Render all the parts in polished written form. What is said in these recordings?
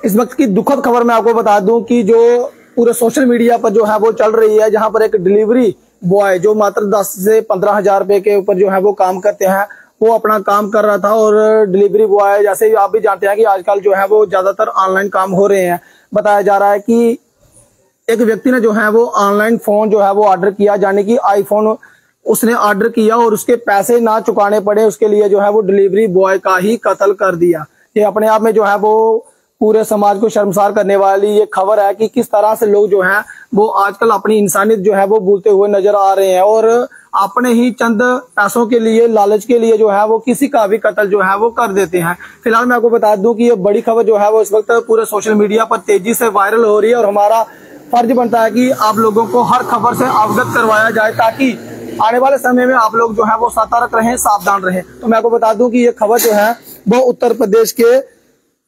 इस वक्त की दुखद खबर मैं आपको बता दूं कि जो पूरे सोशल मीडिया पर जो है वो चल रही है, जहां पर एक डिलीवरी बॉय जो मात्र 10 से 15 हजार रुपए के ऊपर जो है वो काम करते हैं, वो अपना काम कर रहा था। और डिलीवरी बॉय, जैसे आप भी जानते हैं कि आजकल जो है वो ज्यादातर ऑनलाइन काम हो रहे हैं। बताया जा रहा है कि एक व्यक्ति ने जो है वो ऑनलाइन फोन जो है वो ऑर्डर किया, यानी कि आईफोन उसने ऑर्डर किया और उसके पैसे ना चुकाने पड़े, उसके लिए जो है वो डिलीवरी बॉय का ही कत्ल कर दिया। ये अपने आप में जो है वो पूरे समाज को शर्मसार करने वाली ये खबर है कि किस तरह से लोग जो हैं वो आजकल अपनी इंसानियत जो है वो भूलते हुए नजर आ रहे हैं और अपने ही चंद पैसों के लिए, लालच के लिए जो है वो किसी का भी कत्ल जो है वो कर देते हैं। फिलहाल मैं आपको बता दूं कि ये बड़ी खबर जो है वो इस वक्त पूरे सोशल मीडिया पर तेजी से वायरल हो रही है और हमारा फर्ज बनता है कि आप लोगों को हर खबर से अवगत करवाया जाए, ताकि आने वाले समय में आप लोग जो है वो सतर्क रहें, सावधान रहें। तो मैं आपको बता दूं कि ये खबर जो है वो उत्तर प्रदेश के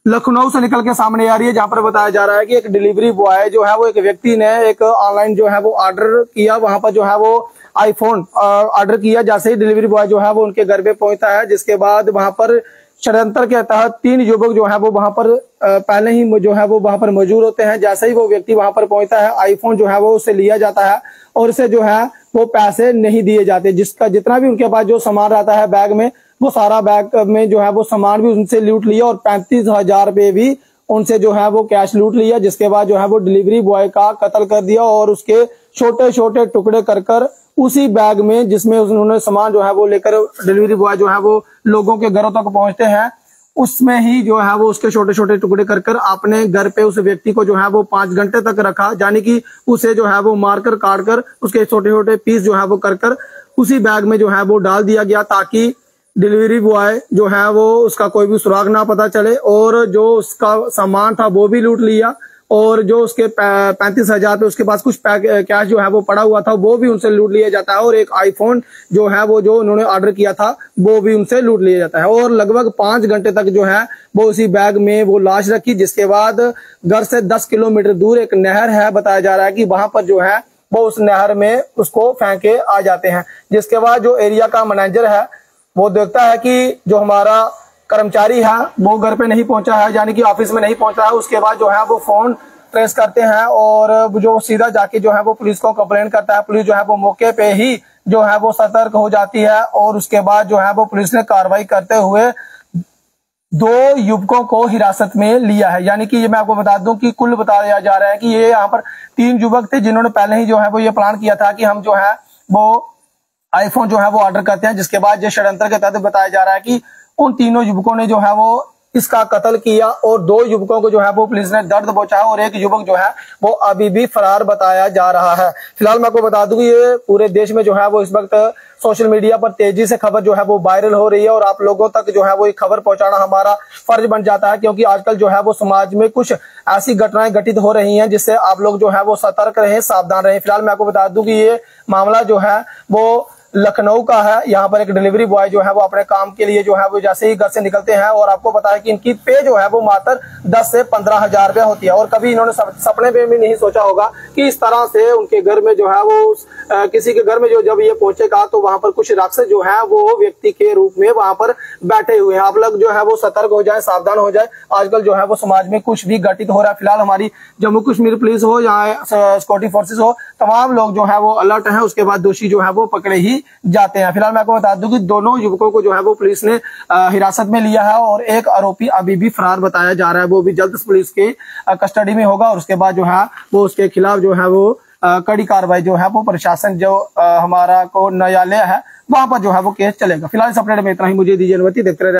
लखनऊ से निकल के सामने आ रही है, जहां पर बताया जा रहा है कि एक डिलीवरी बॉय जो है वो, एक व्यक्ति ने एक ऑनलाइन जो है वो ऑर्डर किया, वहां पर जो है वो आईफोन ऑर्डर किया। जैसे ही डिलीवरी बॉय जो है वो उनके घर पे पहुंचता है, जिसके बाद वहां पर षड्यंत्र के तहत 3 युवक जो है वो वहां पर पहले ही जो है वो वहां पर मौजूद होते हैं। जैसे ही वो व्यक्ति वहां पर पहुंचता है, आईफोन जो है वो उससे लिया जाता है और उसे जो है वो पैसे नहीं दिए जाते। जिसका जितना भी उनके पास जो सामान रहता है बैग में, वो सारा बैग में जो है वो सामान भी उनसे लूट लिया और 35,000 रुपए भी उनसे जो है वो कैश लूट लिया। जिसके बाद जो है वो डिलीवरी बॉय का कत्ल कर दिया और उसके छोटे छोटे टुकड़े कर उसी बैग में, जिसमें उन्होंने सामान जो है वो लेकर डिलीवरी बॉय जो है वो लोगों के घरों तक पहुंचते हैं, उसमें ही जो है वो उसके छोटे छोटे टुकड़े कर अपने घर पे उस व्यक्ति को जो है वो 5 घंटे तक रखा, यानी कि उसे जो है वो मारकर काट कर उसके छोटे छोटे पीस जो है वो कर उसी बैग में जो है वो डाल दिया गया, ताकि डिलीवरी बॉय जो है वो उसका कोई भी सुराग ना पता चले। और जो उसका सामान था वो भी लूट लिया और जो उसके 35,000 पे उसके पास कुछ कैश जो है वो पड़ा हुआ था वो भी उनसे लूट लिया जाता है। और एक आईफोन जो है वो जो उन्होंने ऑर्डर किया था वो भी उनसे लूट लिया जाता है। और लगभग 5 घंटे तक जो है वो उसी बैग में वो लाश रखी। जिसके बाद घर से 10 किलोमीटर दूर एक नहर है, बताया जा रहा है कि वहां पर जो है वो उस नहर में उसको फेंके आ जाते हैं। जिसके बाद जो एरिया का मैनेजर है वो देखता है कि जो हमारा कर्मचारी है वो घर पे नहीं पहुंचा है, यानी कि ऑफिस में नहीं पहुंचा है। उसके बाद जो है वो फोन ट्रेस करते हैं और जो सीधा जाके जो है वो पुलिस को कंप्लेंट करता है। पुलिस जो है वो मौके पे ही जो है वो सतर्क हो जाती है और उसके बाद जो है वो पुलिस ने कार्रवाई करते हुए 2 युवकों को हिरासत में लिया है। यानी कि ये मैं आपको बता दूं कि कुल बताया जा रहा है कि ये यहाँ पर 3 युवक थे, जिन्होंने पहले ही जो है वो ये प्लान किया था कि हम जो है वो आईफोन जो है वो ऑर्डर करते हैं। जिसके बाद ये षड्यंत्र के तहत बताया जा रहा है कि उन तीनों युवकों ने जो है वो इसका कत्ल किया और 2 युवकों को जो है वो पुलिस ने दर्द पहुंचाया और एक युवक जो है वो अभी भी फरार बताया जा रहा है। फिलहाल मैं आपको बता दूं कि ये पूरे देश में जो है वो इस वक्त सोशल मीडिया पर तेजी से खबर जो है वो वायरल हो रही है और आप लोगों तक जो है वो ये खबर पहुंचाना हमारा फर्ज बन जाता है, क्योंकि आजकल जो है वो समाज में कुछ ऐसी घटनाएं घटित हो रही हैं जिससे आप लोग जो है वो सतर्क रहें, सावधान रहें। फिलहाल मैं आपको बता दूं कि ये मामला जो है वो लखनऊ का है। यहाँ पर एक डिलीवरी बॉय जो है वो अपने काम के लिए जो है वो जैसे ही घर से निकलते हैं, और आपको पता है कि इनकी पे जो है वो मात्र 10 से 15 हजार रुपया होती है। और कभी इन्होंने सपने में भी नहीं सोचा होगा कि इस तरह से उनके घर में जो है वो किसी के घर में जो जब ये पहुंचेगा तो वहां पर कुछ राक्षस जो है वो व्यक्ति के रूप में वहां पर बैठे हुए हैं। आप लोग जो है वो सतर्क हो जाए, सावधान हो जाए। आजकल जो है वो समाज में कुछ भी घटित हो रहा है। फिलहाल हमारी जम्मू कश्मीर पुलिस हो या सिक्योरिटी फोर्सेस हो, तमाम लोग जो है वो अलर्ट हैं। उसके बाद दोषी जो है वो पकड़े ही जाते हैं। फिलहाल मैं आपको बता दूं कि दोनों युवकों को जो है वो पुलिस ने हिरासत में लिया है और एक आरोपी अभी भी फरार बताया जा रहा है। वो भी जल्द पुलिस के कस्टडी में होगा और उसके बाद जो है वो उसके खिलाफ जो है वो कड़ी कार्रवाई जो है वो प्रशासन जो हमारा को न्यायालय है वहां पर जो है वो केस चलेगा। फिलहाल इस अपडेट में इतना ही। मुझे दीजिए अनुमति, देखते रहे।